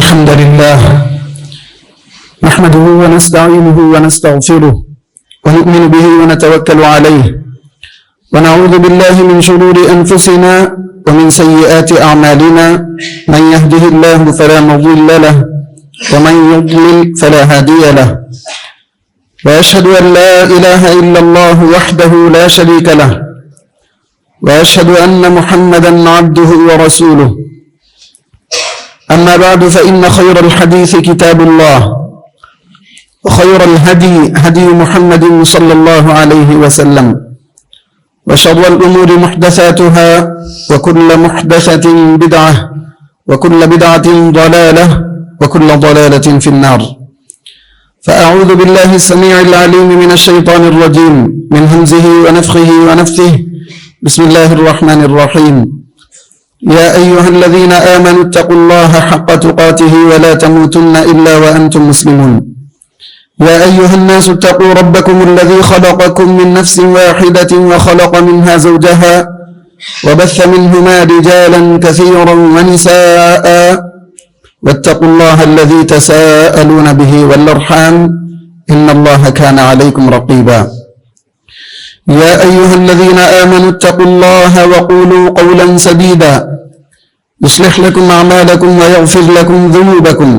الحمد لله نحمده ونستعينه ونستغفره ونؤمن به ونتوكل عليه ونعوذ بالله من شرور أنفسنا ومن سيئات أعمالنا من يهده الله فلا مضل له ومن يضلل فلا هادي له وأشهد أن لا إله إلا الله وحده لا شريك له وأشهد أن محمدا عبده ورسوله أما بعد فإن خير الحديث كتاب الله وخير الهدي هدي محمد صلى الله عليه وسلم وشر الأمور محدثاتها وكل محدثة بدعة وكل بدعة ضلالة وكل ضلالة في النار. فأعوذ بالله السميع العليم من الشيطان الرجيم من همزه ونفخه ونفثه. بسم الله الرحمن الرحيم. يا أيها الذين آمنوا اتقوا الله حق تقاته ولا تموتن إلا وأنتم مسلمون. يا أيها الناس اتقوا ربكم الذي خلقكم من نفس واحدة وخلق منها زوجها وبث منهما رجالا كثيرا ونساء واتقوا الله الذي تساءلون به والأرحام إن الله كان عليكم رقيبا. يا أيها الذين آمنوا اتقوا الله وقولوا قولا سديدا يصلح لكم أعمالكم ويغفر لكم ذنوبكم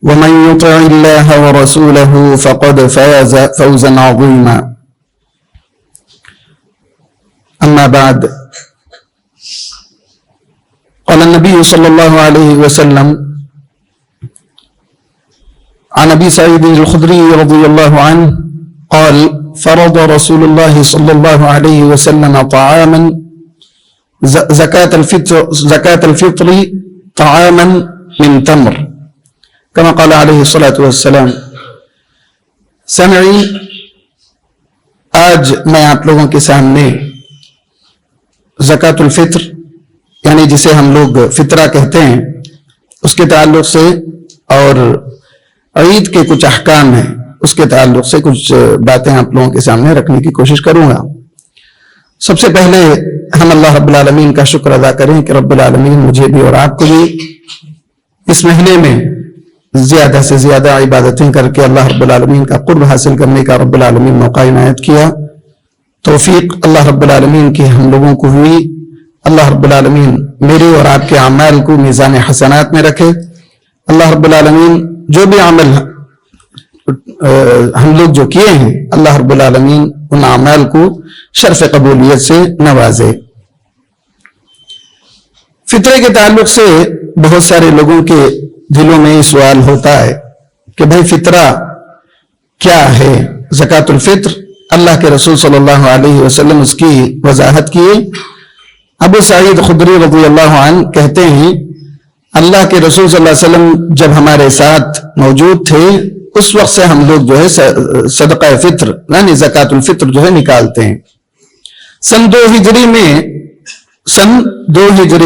ومن يطع الله ورسوله فقد فاز فوزا عظيما. أما بعد، قال النبي صلى الله عليه وسلم عن أبي سعيد الخدري رضي الله عنه قال: فرض رسول الله صلى الله عليه وسلم طعاما زكاة الفطر طعاما من تمر كما قال عليه الصلاة والسلام. سمعی، آج میں آپ لوگوں کے سامنے زکاة الفطر یعنی جسے ہم لوگ فطرہ کہتے ہیں اس کے تعلق سے اور عید کے کچھ احکام ہیں اس کے تعلق سے کچھ باتیں آپ لوگوں کے سامنے رکھنے کی کوشش کروں گا. سب سے پہلے ہم اللہ رب العالمین کا شکر ادا کریں کہ رب العالمین مجھے بھی اور آپ کو بھی اس مہینے میں زیادہ سے زیادہ عبادتیں کر کے اللہ رب العالمین کا قرب حاصل کرنے کا رب العالمین موقع عنایت کیا. توفیق اللہ رب العالمین کی ہم لوگوں کو ہوئی. اللہ رب العالمین میرے اور آپ کے اعمال کو میزان حسنات میں رکھے. اللہ رب العالمین جو بھی عمل ہم لوگ جو کیے ہیں اللہ رب العالمین ان اعمال کو شرف قبولیت سے نوازے. فطرے کے تعلق سے بہت سارے لوگوں کے دلوں میں سوال ہوتا ہے کہ بھائی فطرہ کیا ہے؟ زکاة الفطر اللہ کے رسول صلی اللہ علیہ وسلم اس کی وضاحت کیے. ابو سعید خدری رضی اللہ عنہ کہتے ہیں اللہ کے رسول صلی اللہ علیہ وسلم جب ہمارے ساتھ موجود تھے اس وقت سے ہم لوگ جو ہے صدقہ فطر یعنی زکاة الفطر جو ہے نکالتے ہیں. سن 2 ہجری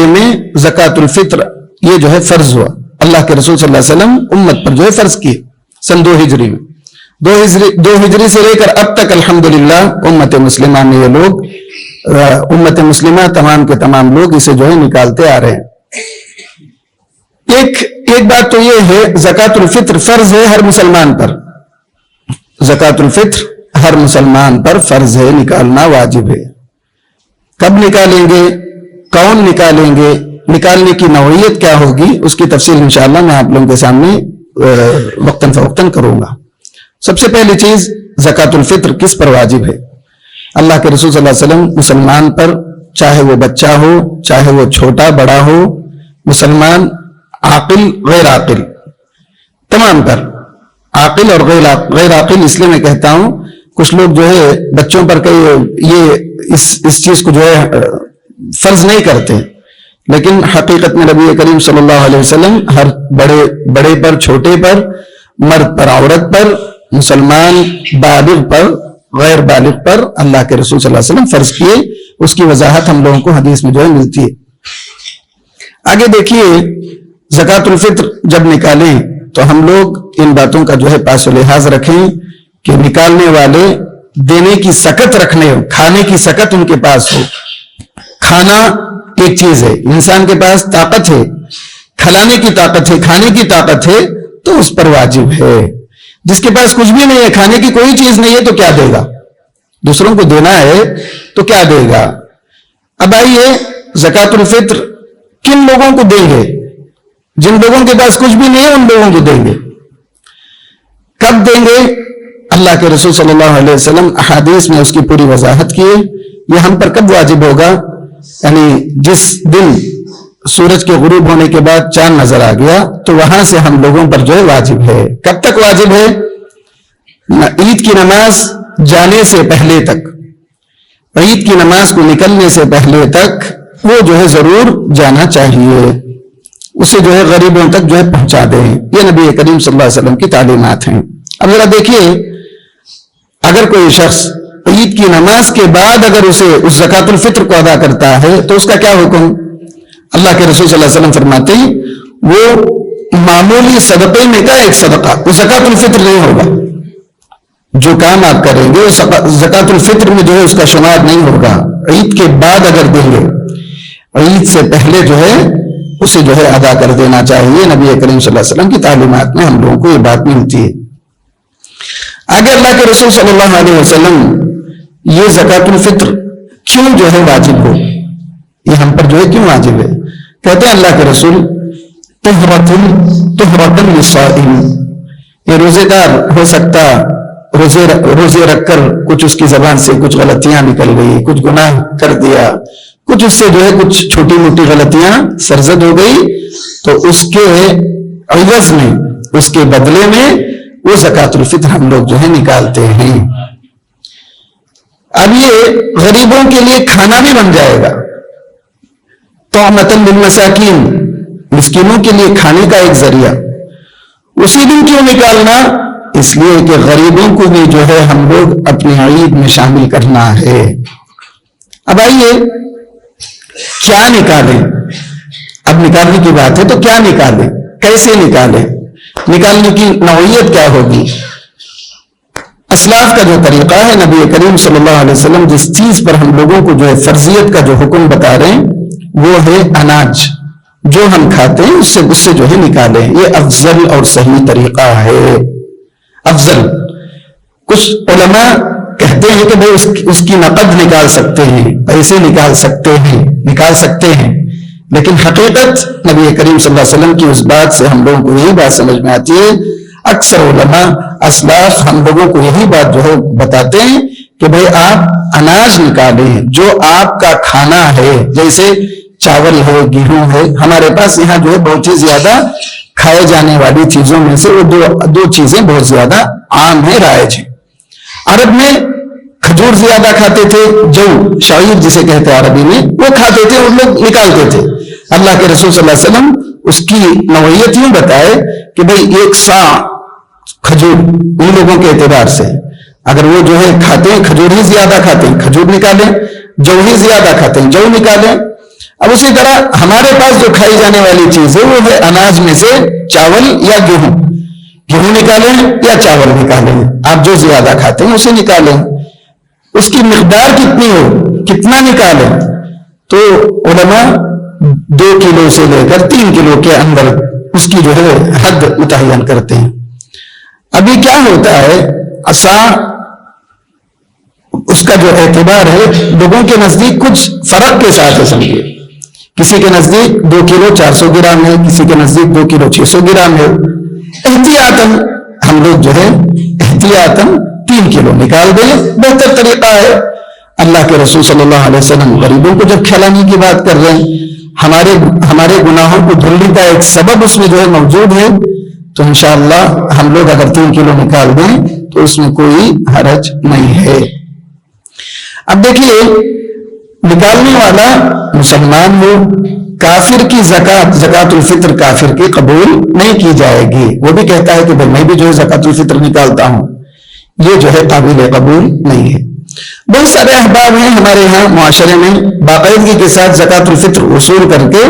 میں زکاة الفطر یہ جو ہے فرض ہوا. اللہ کے رسول صلی اللہ علیہ وسلم امت پر جو ہے فرض کیے سن 2 ہجری میں. 2 ہجری سے لے کر اب تک الحمدللہ امت مسلمہ میں یہ لوگ امت مسلمہ تمام کے تمام لوگ اسے جو ہے نکالتے آ رہے ہیں. ایک بات تو یہ ہے زکاة الفطر فرض ہے ہر مسلمان پر. زکاة الفطر ہر مسلمان پر فرض ہے، نکالنا واجب ہے. کب نکالیں گے؟ کون نکالیں گے؟ نکالنے کی نوعیت کیا ہوگی؟ اس کی تفصیل انشاءاللہ میں آپ لوگوں کے سامنے وقتاً فوقتاً کروں گا. سب سے پہلی چیز زکاة الفطر کس پر واجب ہے؟ اللہ کے رسول صلی اللہ علیہ وسلم مسلمان پر چاہے وہ بچہ ہو چاہے وہ چھوٹا بڑا ہو، مسلمان عاقل غیر عاقل تمام پر، عاقل اور غیر عاقل اس لیے میں کہتا ہوں کچھ لوگ جو ہے بچوں پر یہ اس چیز کو جو ہے فرض نہیں کرتے، لیکن حقیقت میں نبی کریم صلی اللہ علیہ وسلم ہر بڑے پر چھوٹے پر مرد پر عورت پر مسلمان بالغ پر غیر بالغ پر اللہ کے رسول صلی اللہ علیہ وسلم فرض کیے. اس کی وضاحت ہم لوگوں کو حدیث میں جو ہے ملتی ہے. آگے دیکھیے زکاة الفطر جب نکالیں تو ہم لوگ ان باتوں کا جو ہے پاس و لحاظ رکھیں کہ نکالنے والے دینے کی سکت رکھنے ہو، کھانے کی سکت ان کے پاس ہو. کھانا ایک چیز ہے، انسان کے پاس طاقت ہے، کھلانے کی طاقت ہے، کھانے کی طاقت ہے، تو اس پر واجب ہے۔ جس کے پاس کچھ بھی نہیں ہے، کھانے کی کوئی چیز نہیں ہے، تو کیا دے گا؟ دوسروں کو دینا ہے تو کیا دے گا؟ اب آئیے، زکوٰۃ الفطر کن لوگوں کو دیں گے؟ جن لوگوں کے پاس کچھ بھی نہیں ہے ان لوگوں کو دیں گے۔ کب دیں گے؟ اللہ کے رسول صلی اللہ علیہ وسلم احادیث میں اس کی پوری وضاحت کی ہے۔ یہ ہم پر کب واجب ہوگا؟ یعنی جس دن سورج کے غروب ہونے کے بعد چاند نظر آ گیا تو وہاں سے ہم لوگوں پر جو ہے واجب ہے۔ کب تک واجب ہے؟ عید کی نماز جانے سے پہلے تک، عید کی نماز کو نکلنے سے پہلے تک وہ جو ہے ضرور جانا چاہیے، اسے جو ہے غریبوں تک جو ہے پہنچا دیں۔ یہ نبی کریم صلی اللہ علیہ وسلم کی تعلیمات ہیں۔ اب ذرا دیکھیے، اگر کوئی شخص عید کی نماز کے بعد اگر اسے اس زکوٰۃ الفطر کو ادا کرتا ہے تو اس کا کیا حکم؟ اللہ کے رسول صلی اللہ علیہ وسلم فرماتے ہیں وہ معمولی صدقے میں کا ایک صدقہ، وہ زکوٰۃ الفطر نہیں ہوگا۔ جو کام آپ کریں گے زکوٰۃ الفطر میں جو ہے اس کا شمار نہیں ہوگا۔ عید کے بعد اگر دیں گے، عید سے پہلے جو ہے اسے جو ہے ادا کر دینا چاہیے۔ نبی کریم صلی اللہ علیہ وسلم کی تعلیمات میں ہم لوگوں کو یہ بات ملتی ہے۔ آگے اللہ کے رسول صلی اللہ علیہ وسلم یہ زکوٰۃ الفطر کیوں جو ہے واجب ہو، یہ ہم پر جو ہے کیوں واجب ہے؟ کہتے ہیں اللہ کے رسول طہرۃ للصائم، یہ روزے دار ہو سکتا روزے رکھ کر کچھ اس کی زبان سے کچھ غلطیاں نکل گئی، کچھ گناہ کر دیا، کچھ اس سے جو ہے کچھ چھوٹی موٹی غلطیاں سرزد ہو گئی، تو اس کے عوض میں، اس کے بدلے میں وہ زکوٰۃ الفطر ہم لوگ جو ہے نکالتے ہیں۔ اب یہ غریبوں کے لیے کھانا بھی بن جائے گا، طعمۃ للمساکین، مسکینوں کے لیے کھانے کا ایک ذریعہ۔ اسی دن کیوں نکالنا؟ اس لیے کہ غریبوں کو بھی جو ہے ہم لوگ اپنی عید میں شامل کرنا ہے۔ اب آئیے، کیا نکالیں؟ اب نکالنے کی بات ہے تو کیا نکالیں، کیسے نکالیں، نکالنے کی نوعیت کیا ہوگی؟ اسلاف کا جو طریقہ ہے، نبی کریم صلی اللہ علیہ وسلم جس چیز پر ہم لوگوں کو جو ہے فرضیت کا جو حکم بتا رہے ہیں وہ ہے اناج، جو ہم کھاتے ہیں اس سے جو ہے نکالیں۔ یہ افضل اور صحیح طریقہ ہے۔ افضل، کچھ علماء کہتے ہیں کہ بھائی اس کی نقد نکال سکتے ہیں، پیسے نکال سکتے ہیں، لیکن حقیقت نبی کریم صلی اللہ علیہ وسلم کی اس بات سے ہم لوگوں کو یہی بات سمجھ میں آتی ہے۔ اکثر علماء اسلاف ہم لوگوں کو یہی بات جو ہے بتاتے ہیں کہ بھائی آپ اناج نکالیں جو آپ کا کھانا ہے، جیسے چاول ہے، گیہوں ہے۔ ہمارے پاس یہاں جو ہے بہت ہی زیادہ کھائے جانے والی چیزوں میں سے وہ دو چیزیں بہت زیادہ عام ہیں، رائج ہیں۔ عرب میں کھجور زیادہ کھاتے تھے، جو شعیر جسے کہتے ہیں عربی میں، وہ کھاتے تھے، ان لوگ نکالتے تھے۔ اللہ کے رسول صلی اللہ علیہ وسلم اس کی نوعیت یوں بتائے کہ بھئی ایک سا کھجور ان لوگوں کے اعتبار سے، اگر وہ جو ہے کھاتے ہیں کھجور ہی زیادہ کھاتے ہیں، کھجور نکالیں، جو ہی زیادہ کھاتے ہیں، جو نکالیں۔ اب اسی طرح ہمارے پاس جو کھائی جانے والی چیز ہے وہ ہے اناج میں سے چاول یا گیہوں نکالیں یا چاول نکالیں، آپ جو زیادہ کھاتے ہیں اسے نکالیں۔ اس کی مقدار کتنی ہو، کتنا نکالیں، تو علماء 2 کلو سے لے کر 3 کلو کے اندر اس کی جو ہے حد متعین کرتے ہیں۔ ابھی کیا ہوتا ہے، اس کا جو اعتبار ہے لوگوں کے نزدیک کچھ فرق کے ساتھ ہے، سمجھیے کسی کے نزدیک 2 کلو 400 گرام ہے، کسی کے نزدیک 2 کلو 600 گرام ہے۔ احتیاطاً ہم لوگ جو ہے احتیاطاً 3 کلو نکال دیں، بہتر طریقہ ہے۔ اللہ کے رسول صلی اللہ علیہ وسلم غریبوں کو جب کھلانے کی بات کر رہے ہیں، ہمارے گناہوں کو دھلنے کا ایک سبب اس میں جو ہے موجود ہے، تو انشاءاللہ ہم لوگ اگر 3 کلو نکال دیں تو اس میں کوئی حرج نہیں ہے۔ اب دیکھیے، نکالنے والا مسلمان ہو، کافر کی زکوٰۃ الفطر کافر کی قبول نہیں کی جائے گی۔ وہ بھی کہتا ہے کہ بھائی میں بھی جو ہے زکوٰۃ الفطر نکالتا ہوں، یہ جو ہے قابل قبول نہیں ہے۔ بہت سارے احباب ہیں ہمارے یہاں معاشرے میں، باقاعدگی کے ساتھ زکوٰۃ الفطر وصول کر کے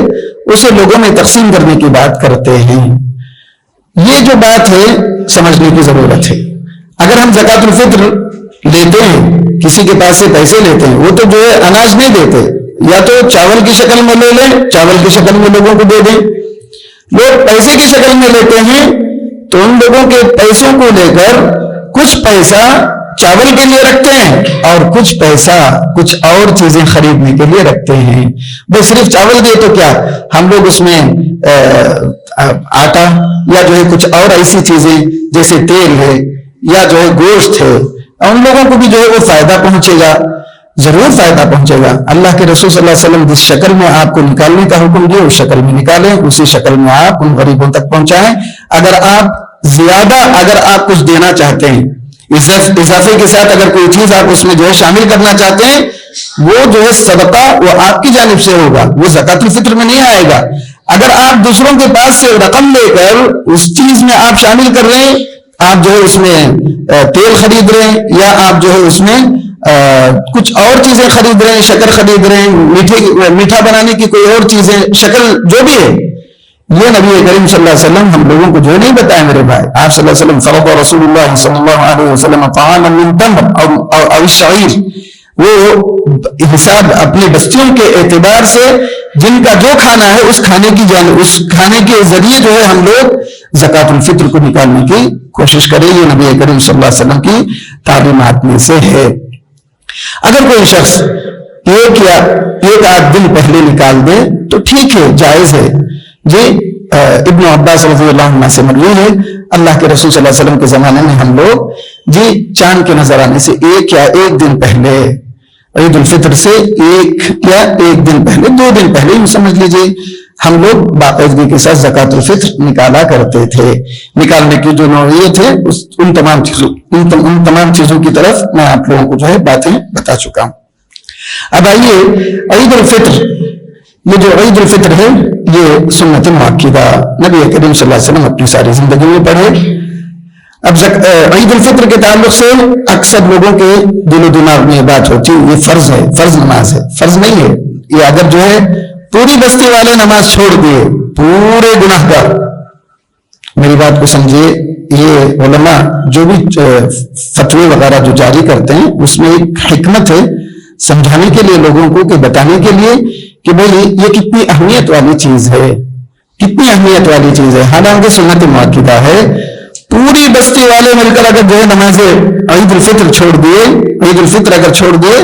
اسے لوگوں میں تقسیم کرنے کی بات کرتے ہیں۔ یہ جو بات ہے سمجھنے کی ضرورت ہے۔ اگر ہم زکوٰۃ الفطر لیتے ہیں، کسی کے پاس سے پیسے لیتے ہیں، وہ تو جو ہے اناج نہیں دیتے، یا تو چاول کی شکل میں لے لیں، چاول کی شکل میں لوگوں کو دے دیں، لوگ پیسے کی شکل میں لیتے ہیں تو ان لوگوں کے پیسوں کو لے کر کچھ پیسہ چاول کے لیے رکھتے ہیں اور کچھ پیسہ کچھ اور چیزیں خریدنے کے لیے رکھتے ہیں. بھائی صرف چاول دے تو کیا, ہم لوگ اس میں آٹا یا جو ہے کچھ اور ایسی چیزیں جیسے تیل ہے یا جو ہے گوشت ہے, ان لوگوں کو بھی جو ہے وہ فائدہ پہنچے گا, ضرور فائدہ پہنچے گا. اللہ کے رسول صلی اللہ علیہ وسلم جس شکل میں آپ کو نکالنے کا حکم دیا اس شکل میں نکالیں, اسی شکل میں آپ ان غریبوں تک پہنچائیں. اگر آپ زیادہ اگر آپ کچھ دینا چاہتے ہیں, اضافے کے ساتھ اگر کوئی چیز آپ اس میں جو ہے شامل کرنا چاہتے ہیں, وہ جو ہے صدقہ وہ آپ کی جانب سے ہوگا, وہ زکوٰۃ الفطر میں نہیں آئے گا. اگر آپ دوسروں کے پاس سے رقم لے کر اس چیز میں آپ شامل کر رہے ہیں, آپ جو ہے اس میں تیل خرید رہے ہیں یا آپ جو ہے اس میں کچھ اور چیزیں خرید رہے ہیں, شکر خرید رہے ہیں, میٹھا بنانے کی کوئی اور چیزیں, شکل جو بھی ہے, یہ نبی کریم صلی اللہ علیہ وسلم ہم لوگوں کو جو نہیں بتایا میرے بھائی. آپ صلی اللہ علیہ وسلم فرض رسول اللہ صلی اللہ علیہ وسلم طعاما من تمر او الشعیر, وہ حساب اپنی بستیوں کے اعتبار سے جن کا جو کھانا ہے اس کھانے کی جانب, اس کھانے کے ذریعے جو ہے ہم لوگ زکوٰۃ الفطر کو نکالنے کی کوشش کریں. یہ نبی کریم صلی اللہ علیہ وسلم کی تعلیمات میں سے ہے. اگر کوئی شخص ایک آدھ دن پہلے نکال دے تو ٹھیک ہے, جائز ہے. جی ابن عباس رضی اللہ عنہ سے مروی ہے, اللہ کے رسول صلی اللہ علیہ وسلم کے زمانے میں ہم لوگ جی چاند کے نظر آنے سے ایک دن پہلے, عید الفطر سے ایک دن پہلے, 2 دن پہلے ہی سمجھ لیجئے, ہم لوگ باقاعدگی کے ساتھ زکوٰۃ الفطر نکالا کرتے تھے. نکالنے کی جو نوعیت ہے ان تمام چیزوں کی طرف میں آپ لوگوں کو جو ہے باتیں بتا چکا ہوں. اب آئیے عید الفطر, یہ جو عید الفطر ہے یہ سنت مؤکدہ نبی کریم صلی اللہ علیہ وسلم اپنی ساری زندگی میں پڑھے. اب عید الفطر کے تعلق سے اکثر لوگوں کے دل و دماغ میں یہ بات ہوتی ہے یہ فرض ہے, فرض نماز ہے. فرض نہیں ہے یہ. اگر جو ہے پوری بستی والے نماز چھوڑ دیے, پورے گناہ گار, میری بات کو سمجھیے, یہ علماء جو بھی فتوے وغیرہ جو جاری کرتے ہیں اس میں ایک حکمت ہے سمجھانے کے لیے لوگوں کو, کہ بتانے کے لیے کہ بھائی یہ کتنی اہمیت والی چیز ہے, کتنی اہمیت والی چیز ہے. حالانکہ سنت مؤکدہ ہے. پوری بستی والے مل کر اگر جو ہے نماز عید الفطر چھوڑ دیے, عید الفطر اگر چھوڑ دیے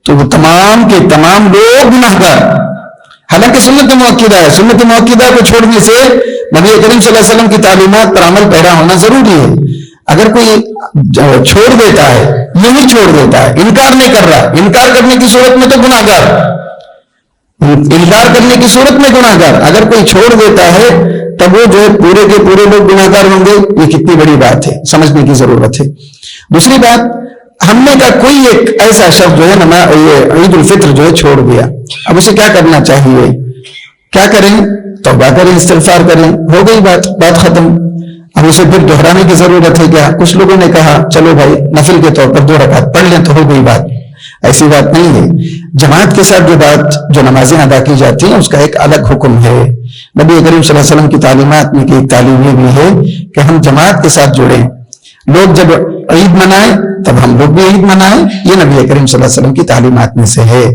تو وہ تمام کے تمام لوگ گناہ گار. حالانکہ سنت مؤکدہ ہے. سنت مؤکدہ کو چھوڑنے سے نبی کریم صلی اللہ علیہ وسلم کی تعلیمات پر عمل پیرا ہونا ضروری ہے. اگر کوئی چھوڑ دیتا ہے, یہی چھوڑ دیتا ہے, انکار نہیں کر رہا, انکار کرنے کی صورت میں تو گناہ گار, انکار کرنے کی صورت میں گناہ گار. اگر کوئی چھوڑ دیتا ہے تب وہ جو ہے پورے کے پورے لوگ گناہ گار ہوں گے. یہ کتنی بڑی بات ہے, سمجھنے کی ضرورت ہے. دوسری بات, ہم نے کا کوئی ایک ایسا شخص جو ہے عید الفطر جو ہے چھوڑ دیا, اب اسے کیا کرنا چاہیے, کیا کریں, توبہ کریں, استغفار کریں, ہو گئی بات ختم. اب اسے پھر دہرانے کی ضرورت ہے کیا؟ کچھ لوگوں نے کہا چلو بھائی نفل کے طور پر 2 رکعت پڑھ لیں تو ہو گئی بات. ایسی بات نہیں ہے. جماعت کے ساتھ جو نمازیں ادا کی جاتی ہیں اس کا ایک الگ حکم ہے. نبی کریم صلی اللہ علیہ وسلم کی تعلیمات میں ایک تعلیم یہ بھی ہے کہ ہم جماعت کے ساتھ جڑیں. لوگ جب عید منائیں تب ہم لوگ بھی عید منائیں. یہ نبی کریم صلی اللہ علیہ وسلم کی تعلیمات میں سے ہے.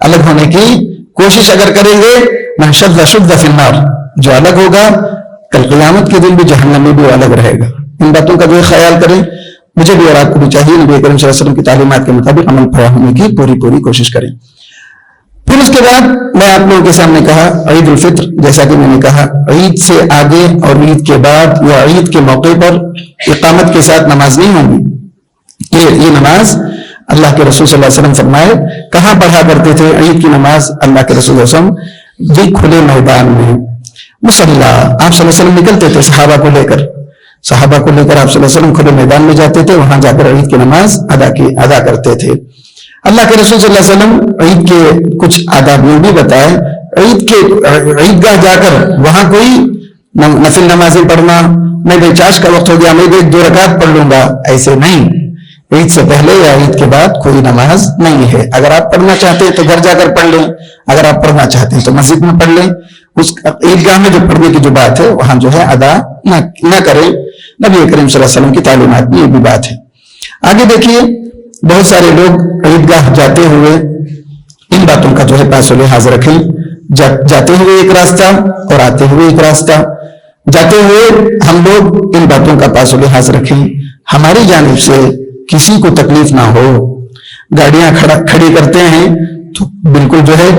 الگ ہونے کی کوشش اگر کریں گے, من شد فی النار, جو الگ ہوگا کل قیامت کے دن بھی جہنم میں بھی الگ رہے گا. ان باتوں کا جو خیال کریں. مجھے بھی اور آپ کو بھی چاہیے نبی کریم صلی اللہ علیہ وسلم کی تعلیمات کے مطابق عمل پیرا ہونے کی پوری کوشش کریں. پھر اس کے بعد میں آپ لوگوں کے سامنے کہا عید الفطر, جیسا کہ میں نے کہا عید سے آگے اور عید کے بعد یا عید کے موقع پر اقامت کے ساتھ نماز نہیں ہوگی. یہ نماز اللہ کے رسول صلی اللہ علیہ وسلم فرمائے کہاں پڑھا کرتے تھے عید کی نماز؟ اللہ کے رسول صلی اللہ علیہ وسلم بھی کھلے میدان میں مصلی. آپ صلی اللہ علیہ وسلم نکلتے تھے صحابہ کو لے کر آپ صلی اللہ علیہ وسلم کھلے میدان میں جاتے تھے, وہاں جا کر عید کی نماز ادا کرتے تھے. اللہ کے رسول صلی اللہ علیہ وسلم عید کے کچھ آداب یہ بھی بتائے. عیدگاہ جا کر وہاں کوئی نفل نمازیں پڑھنا, میں چاش کا وقت ہو گیا میں 2 رکعت پڑھ لوں گا, ایسے نہیں. عید سے پہلے یا عید کے بعد کوئی نماز نہیں ہے. اگر آپ پڑھنا چاہتے ہیں تو گھر جا کر پڑھ لیں, اگر آپ پڑھنا چاہتے ہیں تو مسجد میں پڑھ لیں. اس عیدگاہ میں جو پڑھنے کی جو بات ہے وہاں جو ہے ادا نہ کریں. نبی کریم صلی اللہ علیہ وسلم کی تعلیمات میں یہ بھی بات ہے. آگے دیکھیے, بہت سارے لوگ عیدگاہ جاتے ہوئے ان باتوں کا جو ہے پاس و لحاظ رکھیں. جاتے ہوئے ایک راستہ اور آتے ہوئے ایک راستہ. جاتے ہوئے ہم لوگ ان باتوں کا پاس و لحاظ رکھیں، ہماری جانب سے کسی کو تکلیف نہ ہو. گاڑیاں کھڑی کرتے ہیں تو بالکل جو ہے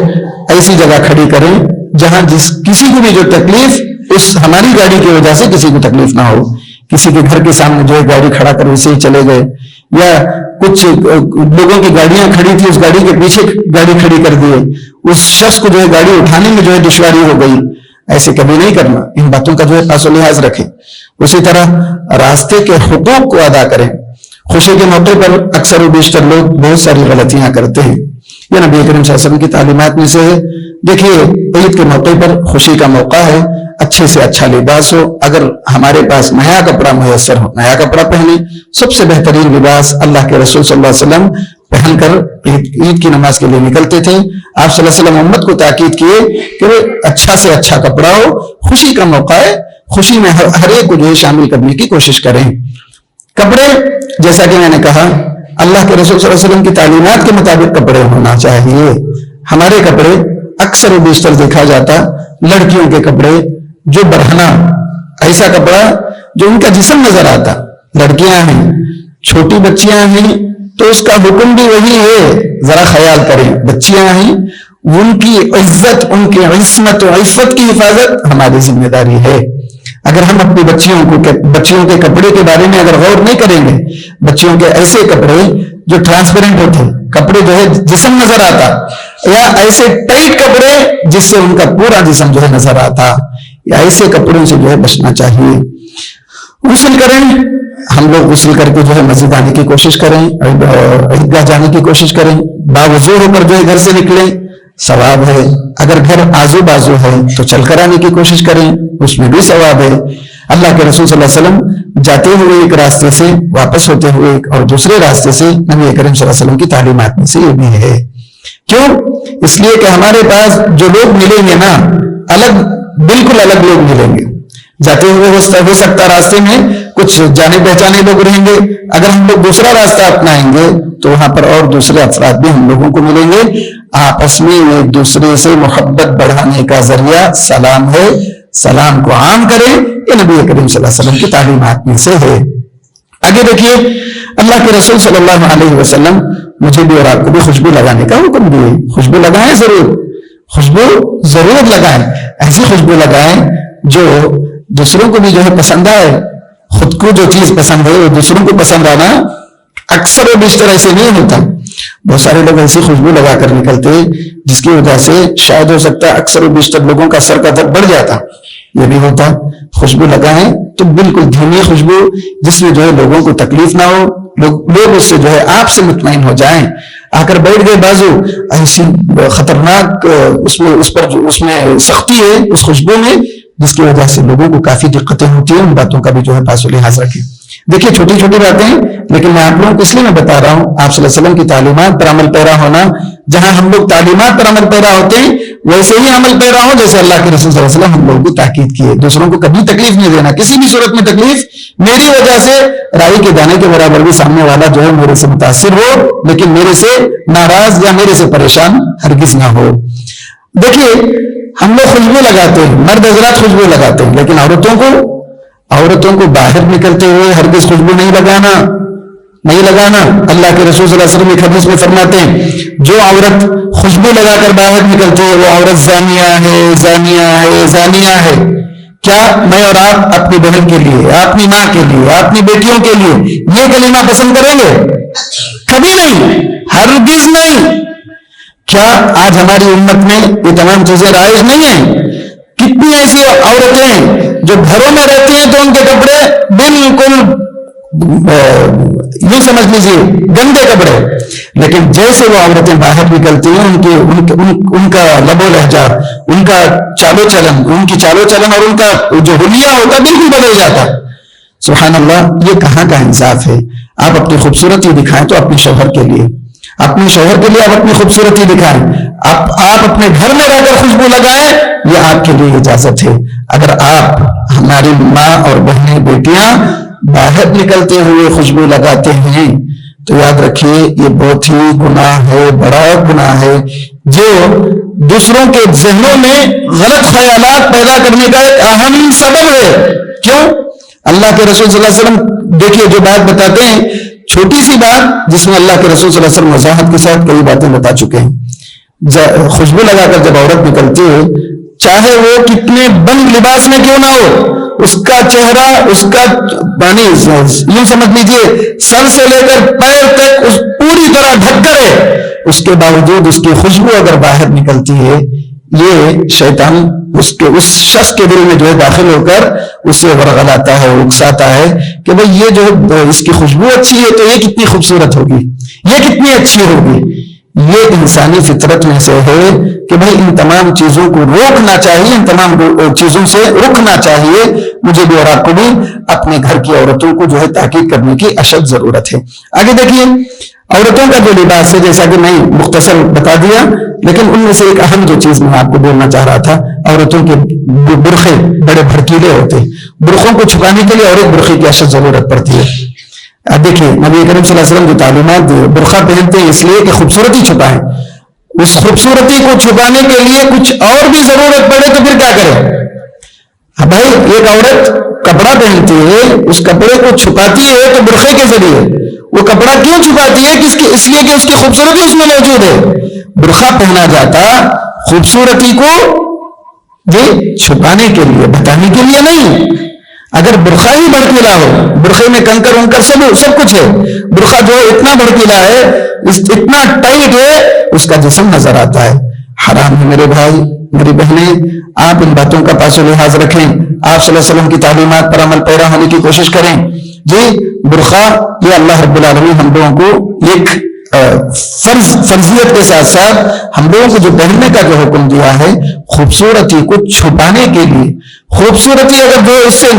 ایسی جگہ کھڑی کریں جہاں کسی کو بھی جو تکلیف اس ہماری گاڑی کی وجہ سے کسی کو تکلیف نہ ہو. کسی کے گھر کے سامنے جو ہے گاڑی کھڑا کر ویسے ہی چلے گئے، یا کچھ لوگوں کی گاڑیاں کھڑی تھی اس گاڑی کے پیچھے گاڑی کھڑی کر دیے، اس شخص کو جو ہے گاڑی اٹھانے میں جو ہے دشواری ہو گئی. ایسے کبھی نہیں کرنا، ان باتوں کا جو ہے پاس و لحاظ رکھیں. اسی طرح راستے کے حقوق کو ادا کریں. خوشی کے موقع پر اکثر و بیشتر لوگ بہت ساری غلطیاں کرتے ہیں، یہ نبی کریم صلی اللہ علیہ وسلم کی تعلیمات میں سے ہے. دیکھیے عید کے موقع پر خوشی کا موقع ہے، اچھے سے اچھا لباس ہو. اگر ہمارے پاس نیا کپڑا میسر ہو نیا کپڑا پہنے. سب سے بہترین لباس اللہ کے رسول صلی اللہ علیہ وسلم پہن کر عید کی نماز کے لیے نکلتے تھے. آپ صلی اللہ علیہ وسلم امت کو تاکید کیے کہ اچھا سے اچھا کپڑا ہو، خوشی کا موقع ہے، خوشی میں ہر ایک کو جو ہے شامل کرنے کی کوشش کریں. کپڑے جیسا کہ میں نے کہا اللہ کے رسول صلی اللہ علیہ وسلم کی تعلیمات کے مطابق کپڑے ہونا چاہیے. ہمارے کپڑے اکثر و بیشتر دیکھا جاتا لڑکیوں کے کپڑے جو برہنہ، ایسا کپڑا جو ان کا جسم نظر آتا. لڑکیاں ہیں، چھوٹی بچیاں ہیں تو اس کا حکم بھی وہی ہے. ذرا خیال کریں، بچیاں ہیں، ان کی عزت، ان کی عصمت و عفت کی حفاظت ہماری ذمہ داری ہے. اگر ہم اپنی بچیوں کے کپڑے کے بارے میں اگر غور نہیں کریں گے، بچیوں کے ایسے کپڑے جو ٹرانسپیرنٹ ہوتے، کپڑے جو ہے جسم نظر آتا، یا ایسے ٹائٹ کپڑے جس سے ان کا پورا جسم جو ہے نظر آتا، یا ایسے کپڑوں سے جو ہے بچنا چاہیے. غسل کریں، ہم لوگ غسل کر کے جو ہے مسجد آنے کی کوشش کریں، عیدگاہ جانے کی کوشش کریں، باوضو ہو کر جو ہے گھر سے نکلیں، ثواب ہے. اگر گھر آزو بازو ہے تو چل کر آنے کی کوشش کریں، اس میں بھی ثواب ہے. اللہ کے رسول صلی اللہ علیہ وسلم جاتے ہوئے ایک راستے سے، واپس ہوتے ہوئے ایک اور دوسرے راستے سے، نبی کریم صلی اللہ علیہ وسلم کی تعلیمات میں سے یہ بھی ہے. کیوں؟ اس لیے کہ ہمارے پاس جو لوگ ملیں گے نا، بالکل الگ لوگ ملیں گے. جاتے ہوئے ہو سکتا راستے میں کچھ جانے پہچانے لوگ رہیں گے. اگر ہم لوگ دوسرا راستہ اپنائیں گے تو وہاں پر اور دوسرے افراد بھی ہم لوگوں کو ملیں گے. آپس میں ایک دوسرے سے محبت بڑھانے کا ذریعہ سلام ہے. سلام کو عام کریں، یہ نبی کریم صلی اللہ علیہ وسلم کی تعلیمات میں سے ہے. آگے دیکھیے، اللہ کے رسول صلی اللہ علیہ وسلم مجھے بھی اور آپ کو بھی خوشبو لگانے کا حکم دیے. خوشبو لگائیں، خوشبو ضرور لگائیں. ایسی خوشبو لگائیں جو دوسروں کو بھی جو ہے پسند آئے. خود کو جو چیز پسند ہے وہ دوسروں کو پسند آنا اکثر و بیشتر ایسے نہیں ہوتا. بہت سارے لوگ ایسی خوشبو لگا کر نکلتے جس کی وجہ سے شاید ہو سکتا ہے اکثر و بیشتر لوگوں کا سر کا درد بڑھ جاتا. یہ بھی ہوتا. خوشبو لگائیں تو بالکل دھیمی خوشبو جس میں جو ہے لوگوں کو تکلیف نہ ہو، لوگ اس سے جو ہے آپ سے مطمئن ہو جائیں. آ کر بیٹھ گئے بازو، ایسی خطرناک اس میں سختی ہے اس خوشبو میں جس کی وجہ سے لوگوں کو کافی دقتیں ہوتی ہیں. ان باتوں کا بھی جو ہے پاس و لحاظ رکھیں. دیکھیے چھوٹی چھوٹی باتیں، لیکن میں آپ لوگوں کو اس لیے میں بتا رہا ہوں، آپ صلی اللہ علیہ وسلم کی تعلیمات پر عمل پیرا ہونا. جہاں ہم لوگ تعلیمات پر عمل پیرا ہوتے ہیں ویسے ہی عمل پیرا ہو جیسے اللہ کے رسول صلی اللہ علیہ وسلم ہم لوگوں کو تاکید کیے. دوسروں کو کبھی تکلیف نہیں دینا، کسی بھی صورت میں تکلیف میری وجہ سے رائی کے دانے کے برابر بھی سامنے والا جو ہے میرے سے متاثر ہو، لیکن میرے سے ناراض یا میرے سے پریشان ہرگز نہ ہو. دیکھیے ہم لوگ خوشبو لگاتے ہیں، مرد حضرات خوشبو لگاتے ہیں، لیکن عورتوں کو باہر نکلتے ہوئے ہرگز خوشبو نہیں لگانا. اللہ کے رسول صلی اللہ علیہ وسلم ایک حدیث میں فرماتے ہیں جو عورت خوشبو لگا کر باہر نکلتی ہے وہ عورت زانیہ ہے. کیا میں اور آپ اپنی بہن کے لیے، اپنی ماں کے لیے، اپنی بیٹیوں کے لیے یہ کلمہ پسند کریں گے؟ کبھی نہیں، ہرگز نہیں. کیا آج ہماری امت میں یہ تمام چیزیں رائج نہیں ہیں؟ کتنی ایسی عورتیں جو گھروں میں رہتی ہیں تو ان کے کپڑے بالکل یوں سمجھ لیجیے گندے کپڑے، لیکن جیسے وہ عورتیں باہر نکلتی ہیں ان کا لب و لہجہ، ان کا چالو چلن اور ان کا جو حلیہ ہوتا بالکل بدل جاتا. سبحان اللہ، یہ کہاں کا انصاف ہے؟ آپ اپنی خوبصورتی دکھائیں تو اپنے شوہر کے لیے آپ اپنی خوبصورتی دکھائیں. آپ اپنے گھر میں رہ کر خوشبو لگائیں، یہ آپ کے لیے اجازت ہے. اگر آپ ہماری ماں اور بہنیں بیٹیاں باہر نکلتے ہوئے خوشبو لگاتے ہیں تو یاد رکھیے یہ بہت ہی گناہ ہے، بڑا گناہ ہے. جو دوسروں کے ذہنوں میں غلط خیالات پیدا کرنے کا ایک اہم سبب ہے. کیوں؟ اللہ کے رسول صلی اللہ علیہ وسلم دیکھیے جو بات بتاتے ہیں، چھوٹی سی بات جس میں اللہ کے رسول صلی اللہ علیہ وسلم وضاحت کے ساتھ کئی باتیں بتا چکے ہیں. خوشبو لگا کر جب عورت نکلتی ہے، چاہے وہ کتنے بند لباس میں کیوں نہ ہو، اس کا چہرہ، اس کا یوں سمجھ لیجیے سر سے لے کر پیر تک اس پوری طرح ڈھک کر ہے، اس کے باوجود اس کی خوشبو اگر باہر نکلتی ہے، یہ شیطان اس شخص کے دل میں جو ہے داخل ہو کر اسے ورغلاتا ہے، اکساتا ہے کہ بھئی یہ جو اس کی خوشبو اچھی ہے تو یہ کتنی خوبصورت ہوگی، یہ کتنی اچھی ہوگی. یہ انسانی فطرت میں سے ہے کہ بھئی ان تمام چیزوں کو روکنا چاہیے، ان تمام چیزوں سے رکنا چاہیے. مجھے بھی اور آپ کو بھی اپنے گھر کی عورتوں کو جو ہے تاکید کرنے کی اشد ضرورت ہے. آگے دیکھیے عورتوں کا جو لباس ہے، جیسا کہ میں مختصر بتا دیا، لیکن ان میں سے ایک اہم جو چیز میں آپ کو بولنا چاہ رہا تھا، عورتوں کے برقعے بڑے بھڑکیلے ہوتے ہیں. برقعوں کو چھپانے کے لیے اور ایک برقعے کی اشد ضرورت پڑتی ہے. اب دیکھیے نبی کریم صلی اللہ علیہ وسلم کی تعلیمات دی، برقع پہنتے ہیں اس لیے کہ خوبصورتی چھپائیں. اس خوبصورتی کو چھپانے کے لیے کچھ اور بھی ضرورت پڑے تو پھر کیا کرے؟ بھائی ایک عورت کپڑا پہنتی ہے، اس کپڑے کو چھپاتی ہے تو برقعے کے ذریعے. وہ کپڑا کیوں چھپاتی ہے؟ اس لیے کہ اس کی خوبصورتی اس میں موجود ہے. برقع پہنا جاتا خوبصورتی کو چھپانے کے لیے، بتانے کے لیے نہیں. اگر برقع ہی بھڑکیلا ہو، برقعے میں کنکر ونکر سب کچھ ہے، برقع جو اتنا بھڑکیلا ہے، اتنا ٹائٹ ہے، اس کا جسم نظر آتا ہے. حرام ہے میرے بھائی میری بہنیں. آپ ان باتوں کا پاس و لحاظ رکھیں، آپ صلی اللہ علیہ وسلم کی تعلیمات پر عمل پیرا ہونے کی کوشش کریں. برقع یہ اللہ رب العالمین ہم لوگوں کو ایک فرضیت کے ساتھ ساتھ ہم لوگوں کو جو پہننے کا جو حکم دیا ہے، خوبصورتی کو چھپانے کے لیے. خوبصورتی اگر جو اس سے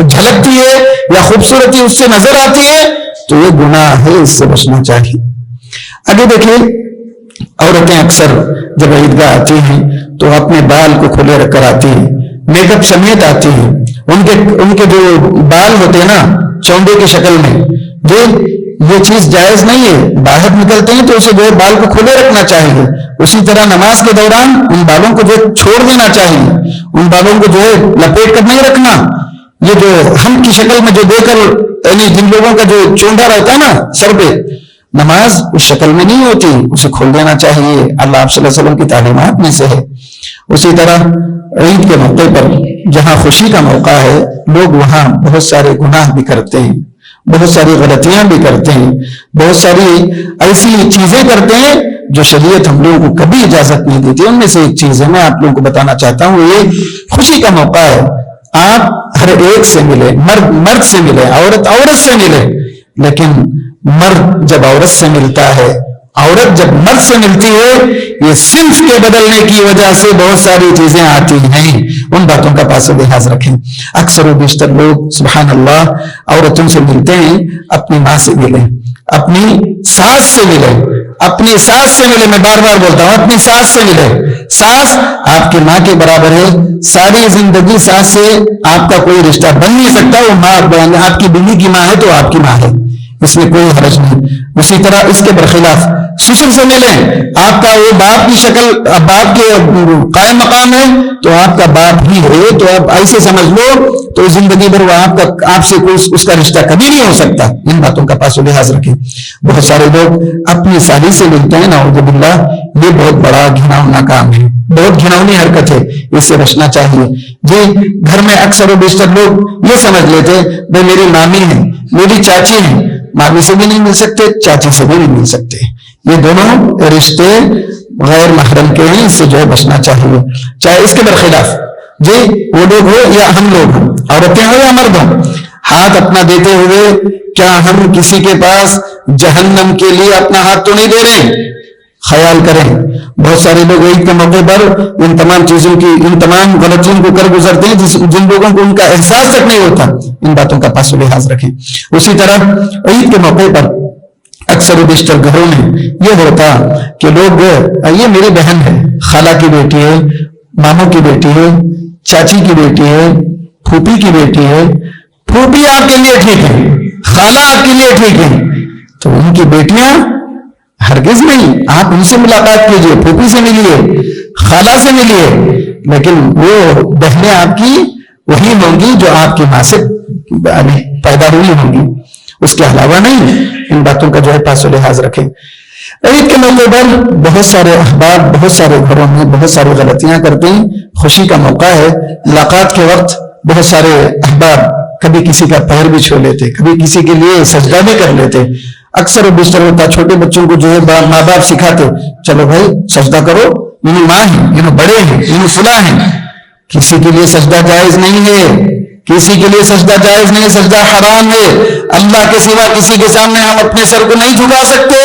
جھلکتی ہے یا خوبصورتی اس سے نظر آتی ہے تو یہ گناہ ہے، اس سے بچنا چاہیے. آگے دیکھیے عورتیں اکثر جب عیدگاہ آتی ہیں تو اپنے بال کو کھلے رکھ کر آتی ہیں، میک اپ سمیت آتی ہیں. ان کے جو بال ہوتے ہیں نا چونڈے کی شکل میں، یہ چیز جائز نہیں ہے. باہر نکلتے ہیں تو اسے جو ہے بال کو کھلے رکھنا چاہیے. اسی طرح نماز کے دوران ان بالوں کو جو ہے چھوڑ دینا چاہیے، ان بالوں کو جو ہے لپیٹ کر نہیں رکھنا. یہ جو ہم کی شکل میں جو دے کر، یعنی جن لوگوں کا جو چونڈا رہتا ہے نا سر پہ، نماز اس شکل میں نہیں ہوتی، اسے کھول دینا چاہیے. اللہ آپ صلی اللہ علیہ وسلم کی تعلیمات میں سے ہے. اسی طرح عید کے موقع پر جہاں خوشی کا موقع ہے، لوگ وہاں بہت سارے گناہ بھی کرتے ہیں، بہت ساری غلطیاں بھی کرتے ہیں، بہت ساری ایسی چیزیں کرتے ہیں جو شریعت ہم لوگوں کو کبھی اجازت نہیں دیتی. ان میں سے ایک چیز ہے میں آپ لوگوں کو بتانا چاہتا ہوں. یہ خوشی کا موقع ہے، آپ ہر ایک سے ملے، مرد سے ملے، عورت سے ملے. لیکن مرد جب عورت سے ملتا ہے، عورت جب مرد سے ملتی ہے، یہ صنف کے بدلنے کی وجہ سے بہت ساری چیزیں آتی ہیں. ان باتوں کا پاس و لحاظ رکھیں. اکثر و بیشتر لوگ سبحان اللہ عورتوں سے ملتے ہیں، اپنی ماں سے ملیں، اپنی ساس سے ملیں، اپنی ساس سے ملے. میں بار بار بولتا ہوں اپنی ساس سے ملے. ساس آپ کی ماں کے برابر ہے. ساری زندگی ساس سے آپ کا کوئی رشتہ بن نہیں سکتا. وہ ماں آپ کی بیوی کی ماں ہے تو آپ کی ماں ہے، اس میں کوئی حرج نہیں. اسی طرح اس کے برخلاف سسر سے ملیں. آپ کا وہ باپ کی شکل، باپ کے قائم مقام ہے تو آپ کا باپ ہی ہے، تو آپ ایسے سمجھ لو تو زندگی بھر وہ آپ سے کوئی اس کا رشتہ کبھی نہیں ہو سکتا. ان باتوں کا پاس و لحاظ رکھیں. بہت سارے لوگ اپنی سالی سے ملتے ہیں، نعوذ باللہ. یہ بہت بڑا گھناؤنا کام ہے، بہت گھناؤنی حرکت ہے، اس سے بچنا چاہیے. گھر میں اکثر و بیشتر لوگ یہ سمجھ لیتے بھائی میری مامی ہے، میری چاچی ہے. مامی سے بھی نہیں مل سکتے، چاچی سے بھی نہیں مل سکتے. یہ دونوں رشتے غیر محرم کے ہیں، اس سے جو ہے بچنا چاہیے. چاہے اس کے برخلاف وہ لوگ ہو یا ہم لوگ ہوں، عورتیں ہو یا مرد ہوں، ہاتھ اپنا دیتے ہوئے کیا ہم کسی کے پاس جہنم کے لیے اپنا ہاتھ تو نہیں دے رہے؟ خیال کریں. بہت سارے لوگ عید کے موقع پر ان تمام چیزوں کی، ان تمام غلطیوں کو کر گزرتے ہیں جن لوگوں کو ان کا احساس تک نہیں ہوتا. ان باتوں کا پاس و لحاظ رکھیں. اسی طرح عید کے موقع پر اکثر و بیشتر گھروں میں یہ ہوتا کہ لوگ، یہ میری بہن ہے، خالہ کی بیٹی ہے، ماموں کی بیٹی ہے، چاچی کی بیٹی ہے، پھوپھی کی بیٹی ہے. پھوپھی آپ کے لیے ٹھیک ہے، خالہ آپ کے لیے ٹھیک ہے، تو ان کی بیٹیاں ہرگز نہیں. آپ ان سے ملاقات کیجئے، پھوپھی سے ملیے. خالہ سے ملیے، لیکن وہ بہنیں آپ کی وہی ہوں گی جو آپ کی ماں سے پیدا ہوئی ہوں گی، اس کے علاوہ نہیں۔ ان باتوں کا جو ہے پاس و لحاظ رکھیں۔ عید کے موقع پر بہت سارے احباب بہت سارے گھروں میں بہت ساری غلطیاں کرتے ہیں۔ خوشی کا موقع ہے، ملاقات کے وقت بہت سارے احباب کبھی کسی کا پیر بھی چھو لیتے، کبھی کسی کے لیے سجدہ بھی کر لیتے۔ اکثر و بیشتر ہوتا چھوٹے بچوں کو جو ہے ماں باپ سکھاتے، چلو بھائی سجدہ کرو، انہیں ماں ہیں، انہیں بڑے ہیں، انہیں فلاں ہیں۔ کسی کے لیے سجدہ جائز نہیں ہے، کسی کے لیے سجدہ جائز نہیں، سجدہ حرام ہے۔ اللہ کے سوا کسی کے سامنے ہم اپنے سر کو نہیں جھکا سکتے۔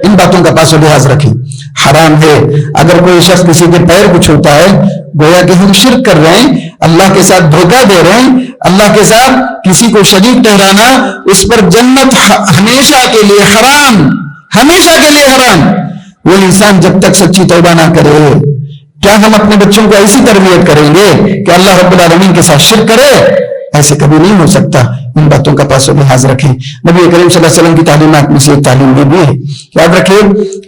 ان باتوں کا پاس و لحاظ رکھیں، حرام ہے۔ اگر کوئی شخص کسی کے پیر کو چھوتا ہے، گویا کہ ہم شرک کر رہے ہیں، اللہ کے ساتھ دھوکہ دے رہے ہیں۔ اللہ کے ساتھ کسی کو شریک ٹھہرانا، اس پر جنت ہمیشہ کے لیے حرام، ہمیشہ کے لیے حرام۔ وہ انسان جب تک سچی توبہ نہ کرے، کیا ہم اپنے بچوں کو ایسی تربیت کریں گے کہ اللہ رب العالمین کے ساتھ شرک کرے؟ ایسے کبھی نہیں ہو سکتا۔ ان باتوں کا پاس و لحاظ رکھیں۔ نبی کریم صلی اللہ علیہ وسلم کی تعلیمات میں سے ایک تعلیم یہ بھی ہے، یاد رکھیں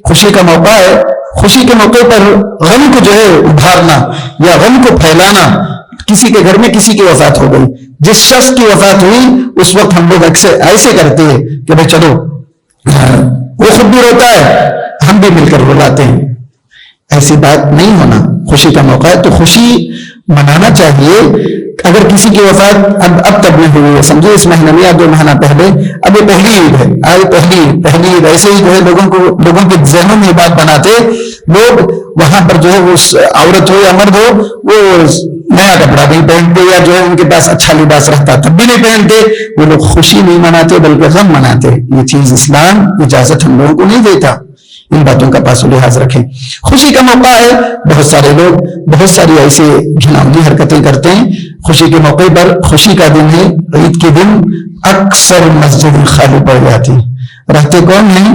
خوشی کا موقع ہے، خوشی کے موقع پر غم کو جو ہے ابھارنا یا غم کو پھیلانا۔ کسی کے گھر میں کسی کی وفات ہو گئی، جس شخص کی وفات ہوئی اس وقت ہم لوگ اکثر ایسے کرتے ہیں کہ بھائی چلو وہ خود بھی روتا ہے، ہم بھی مل کر رلاتے ہیں۔ ایسی بات نہیں ہونا۔ خوشی کا موقع ہے تو خوشی منانا چاہیے۔ اگر کسی کی وفات اب تب نہیں ہوئی ہے، سمجھے اس مہینے میں یا 2 مہینہ پہلے، اب یہ پہلی عید ہے، آج پہلی عید، ایسے ہی جو ہے لوگوں کے ذہنوں میں بات بناتے لوگ، وہاں پر جو ہے وہ عورت ہو یا مرد ہو وہ نیا کپڑا نہیں پہنتے، یا جو ہے ان کے پاس اچھا لباس رہتا تب بھی نہیں پہنتے۔ وہ لوگ خوشی نہیں مناتے بلکہ غم مناتے۔ یہ چیز اسلام اجازت ہم لوگوں کو نہیں دیتا۔ ان باتوں کا پاس و لحاظ رکھیں۔ خوشی کا موقع ہے، بہت سارے لوگ بہت ساری ایسے گھناؤنی حرکتیں کرتے ہیں۔ خوشی کے موقع پر، خوشی کا دن ہے، عید کے دن اکثر مسجد خالی پڑ جاتی، رہتے کون ہیں؟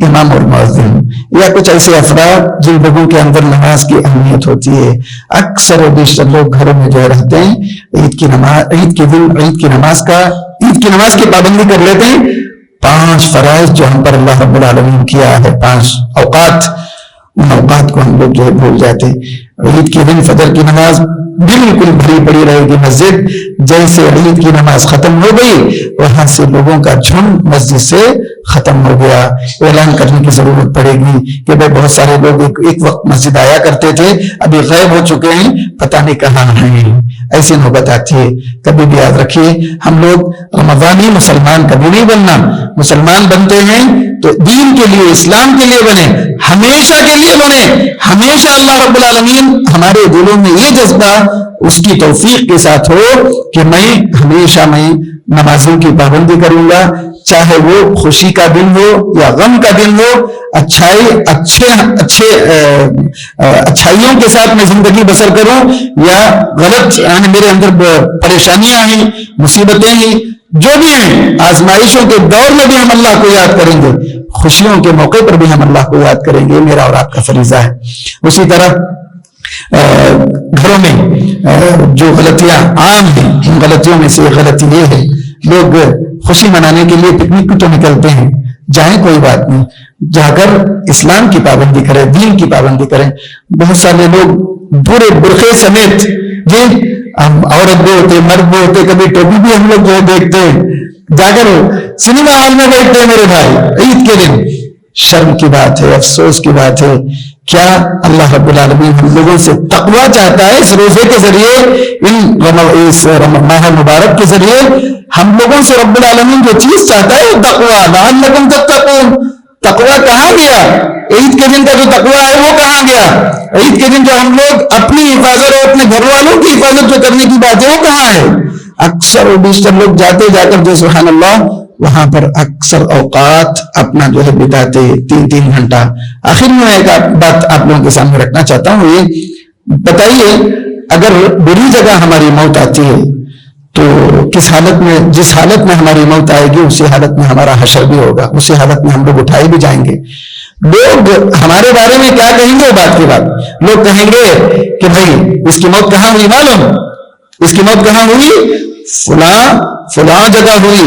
امام اور مؤذن یا کچھ ایسے افراد جن لوگوں کے اندر نماز کی اہمیت ہوتی ہے۔ اکثر و بیشتر لوگ گھروں میں جو رہتے ہیں، عید کے دن عید کی نماز کی پابندی کر لیتے ہیں۔ 5 فرائض جو ہم پر اللہ رب العالمین کیا ہے، 5 اوقات، ان اوقات کو ہم لوگ جو ہے بھول جاتے ہیں۔ عید کے دن فجر کی نماز بالکل بھری پڑی رہے گی مسجد، جیسے عید کی نماز ختم ہو گئی وہاں سے لوگوں کا جھنڈ مسجد سے ختم ہو گیا۔ اعلان کرنے کی ضرورت پڑے گی کہ بھائی بہت سارے لوگ ایک وقت مسجد آیا کرتے تھے، ابھی غائب ہو چکے ہیں، پتہ نہیں کہاں ہیں۔ ایسی نوبت آتی ہے۔ کبھی بھی یاد رکھیے، ہم لوگ رمضانی مسلمان کبھی نہیں بننا۔ مسلمان بنتے ہیں تو دین کے لیے، اسلام کے لیے بنے، ہمیشہ کے لیے بنے۔ ہمیشہ اللہ رب العالمین ہمارے دلوں میں یہ جذبہ اس کی توفیق کے ساتھ ہو کہ میں ہمیشہ نمازوں کی پابندی کروں گا، چاہے وہ خوشی کا دن ہو یا غم کا دن ہو۔ اچھائیوں کے ساتھ میں زندگی بسر کروں یا غلط، یعنی میرے اندر پریشانیاں ہیں، مصیبتیں ہیں، جو بھی ہیں، آزمائشوں کے دور میں بھی ہم اللہ کو یاد کریں گے، خوشیوں کے موقع پر بھی ہم اللہ کو یاد کریں گے۔ میرا اور آپ کا فریضہ ہے۔ اسی طرح گھروں میں جو غلطیاں عام ہیں، ان غلطیوں میں سے ایک غلطی یہ ہے، لوگ خوشی منانے کے لیے پکنک کو تو نکلتے ہیں، جائیں کوئی بات نہیں، جا کر اسلام کی پابندی کریں، دین کی پابندی کریں۔ بہت سارے لوگ پورے برقعے سمیت، جی عورت بھی ہوتے، مرد بھی ہوتے، کبھی ٹوپی بھی ہم لوگ جو دیکھتے ہیں، جا کر سنیما ہال میں دیکھتے ہیں میرے بھائی عید کے دن۔ شرم کی بات ہے، افسوس کی بات ہے۔ کیا اللہ رب العالمین ہم لوگوں سے تقویٰ چاہتا ہے؟ اس روزے کے ذریعے، اس ماہ مبارک کے ذریعے ہم لوگوں سے رب العالمین جو چیز چاہتا ہے وہ تقویٰ، لعلکم تتقون۔ تقویٰ کہاں گیا؟ عید کے دن کا جو تقویٰ ہے وہ کہاں گیا؟ عید کے دن جو ہم لوگ اپنی حفاظت اور اپنے گھر والوں کی حفاظت جو کرنے کی بات ہے وہ کہاں ہے؟ اکثر و بیشتر لوگ جاتے جا کر جو سبحان اللہ وہاں پر اکثر اوقات اپنا جو ہے بتاتے 3 گھنٹہ۔ آخر میں ایک بات آپ لوگوں کے سامنے رکھنا چاہتا ہوں، یہ بتائیے اگر بری جگہ ہماری موت آتی ہے تو کس حالت میں، جس حالت میں ہماری موت آئے گی اسی حالت میں ہمارا حشر بھی ہوگا، اسی حالت میں ہم لوگ اٹھائے بھی جائیں گے۔ لوگ ہمارے بارے میں کیا کہیں گے؟ بات کی بات، لوگ کہیں گے کہ بھائی اس کی موت کہاں ہوئی معلوم؟ اس کی موت کہاں ہوئی؟ فلاں جگہ ہوئی۔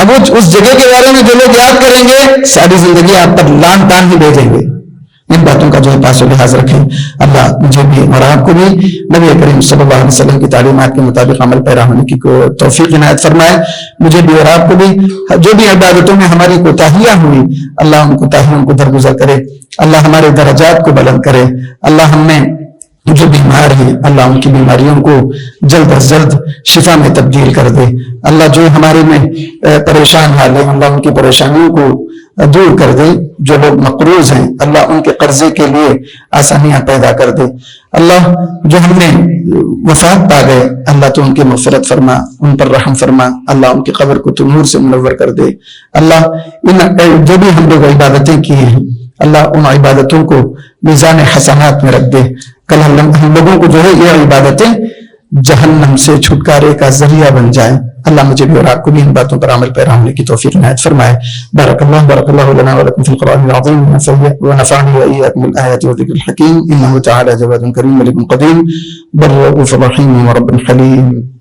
اب اس جگہ کے بارے میں جو لوگ یاد کریں گے ساری زندگی آپ پر لان تان ہی بھیجیں گے، ان باتوں کا جو ہے پاس و لحاظ رکھیں. اللہ مجھے بھی اور آپ کو بھی نبی کریم صلی اللہ علیہ وسلم کی تعلیمات کے مطابق عمل پیرا ہونے کی توفیق عنایت فرمائے. مجھے بھی اور آپ کو بھی جو بھی عبادتوں میں ہماری کوتاہیاں ہوئی اللہ ان کوتاہیوں کو درگزر کرے. اللہ ہمارے درجات کو بلند کرے. اللہ ہم میں جو بیمار ہیں اللہ ان کی بیماریوں کو جلد از جلد شفا میں تبدیل کر دے. اللہ جو ہمارے میں پریشان حال ہیں اللہ ان کی پریشانیوں کو دور کر دے. جو لوگ مقروض ہیں اللہ ان کے قرضے کے لیے آسانیاں پیدا کر دے. اللہ جو ہم نے وفات پا گئے اللہ تو ان کی مغفرت فرما, ان پر رحم فرما. اللہ ان کی قبر کو تو نور سے منور کر دے. اللہ ان جو بھی ہم لوگ عبادتیں کی ہیں اللہ ان عبادتوں کو میزان حسنات میں رکھ دے. کل ہم لوگوں کو جو ہے یہ عبادتیں جہنم سے چھٹکارے کا ذریعہ بن جائیں. اللہ مجھے بھی اور آپ کو بھی ان باتوں پر عمل پیرا ہونے کی توفیق عنایت فرمائے. بارک اللہ لنا ولکم فی القرآن العظیم ونفعنی وإیاکم بالآیات والذکر الحکیم انہ تعالی جواد کریم ملک قدیم بر رؤوف رحیم ورب حلیم.